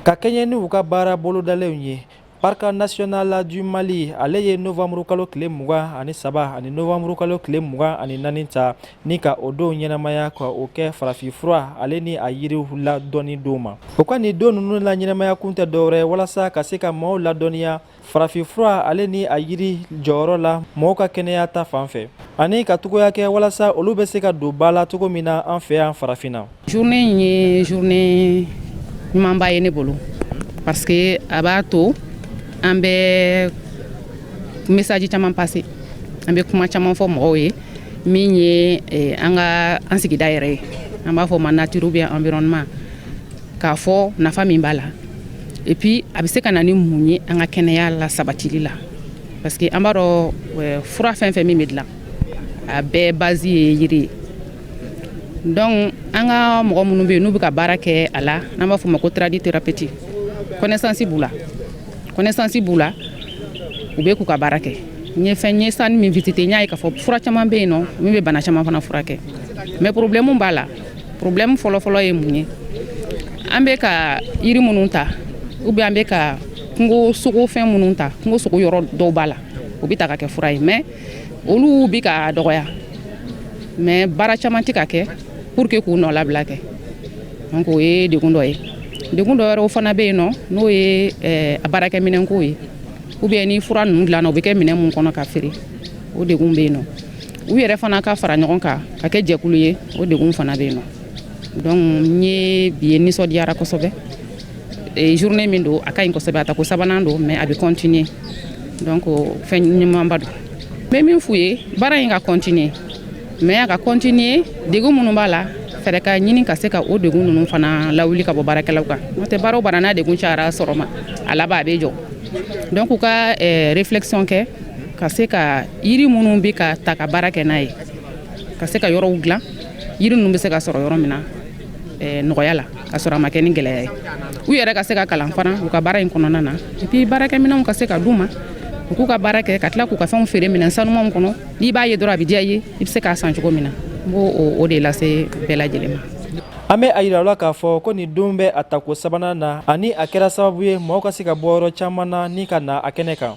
Ka kɛɲɛ ni u ka baara bolodalenw ye, Parc national du Mali ale ye novembre kalo tile 23 ani novembre kalo tile 24 ta ni ka o don ɲɛnamaya ka o kɛ farafinfura ale ni a yiriw ladɔnni don ma. O ka ni don ninnu la ɲɛnamaya kun tɛ dɔwɛrɛ walasa ka se ka maaw ladɔnniya farafinfura ale ni a yiri jɔyɔrɔ la mɔgɔw ka kɛnɛya ta fan fɛ ani ka tugoya kɛ walasa olu bɛ se ka don ba la cogo min na an fɛ yan farafinna. Journée ye journée ɲumanba ye ne bolo parce que a b'a to an bɛ message caman passé an bɛ kuma caman fɔ mɔgɔw ye min ye an sigida yɛrɛ ye an b'a fɔ ma nature ou bien environnement k'a fɔ nafa min b'a la et puis a bɛ se ka na ni mun ye an ka kɛnɛya la sabatili la parce que an b'a dɔn fura fɛn fɛn min bɛ dilan a bɛɛ base ye yiri ye donc an ka mɔgɔ minnu bɛ yen n'u bɛ ka baara kɛ a la n'an b'a fɔ ma ko tradithérapeute connaissance b'u la u bɛ k'u ka baara kɛ n ye sani min visité n y'a ye k'a fɔ fura caman bɛ yen nɔ min bɛ bana caman fana furakɛ mais problème b'a la problème fɔlɔ ye mun ye an bɛ ka yiri minnu ta ou bien an bɛ ka kungo sogo fɛn minnu ta kungo sogo yɔrɔ dɔw b'a la o bɛ ta ka kɛ fura ye mais olu bɛ ka dɔgɔya mais baara caman tɛ ka kɛ pour que k'u nɔ labila kɛ donc o ye degun dɔ ye degun dɔ wɛrɛw fana bɛ yen nɔ n'o ye a baarakɛminɛnko ye ou bien ni fura ninnu dilanna o bɛ kɛ minɛn mun kɔnɔ ka feere o degun bɛ yen nɔ u yɛrɛ fana ka fara ɲɔgɔn kan ka kɛ jɛkulu ye o degun fana bɛ yen nɔ donc n ye bi ye nisɔndiyara kosɛbɛ journée min don a ka ɲi kosɛbɛ a ta ko sabanan don mais a bɛ continuer donc fɛn ɲumanba don n bɛ min f'u ye baara in ka continuer mais a ka continuer degun minnu b'a la fɛrɛ ka ɲini ka se ka o degun ninnu fana lawuli ka bɔ baarakɛlaw kan n'o tɛ baara o baara n'a degun cayara sɔrɔ ma a laban a bɛ jɔ donc u ka réflexion kɛ ka se ka yiri minnu bɛ ka ta ka baara kɛ n'a ye ka se ka yɔrɔw dilan yiri ninnu bɛ se ka sɔrɔ yɔrɔ min na nɔgɔya la ka sɔrɔ a ma kɛ ni gɛlɛya ye u yɛrɛ ka se ka kalan fana u ka baara in kɔnɔna na et puis baarakɛminɛnw ka se ka d'u ma u k'u ka baara kɛ ka tila k'u ka fɛnw feere minɛn sanumanw kɔnɔ n'i b'a ye dɔrɔn a bɛ diya i ye i bɛ se k'a san cogo min na n b'o o de lase bɛɛ lajɛlen ma. An bɛ a yira la k'a fɔ ko nin don bɛ a tako sabanan na ani a kɛra sababu ye mɔgɔw ka se ka bɔ yɔrɔ caman na ni ka na a kɛnɛ kan.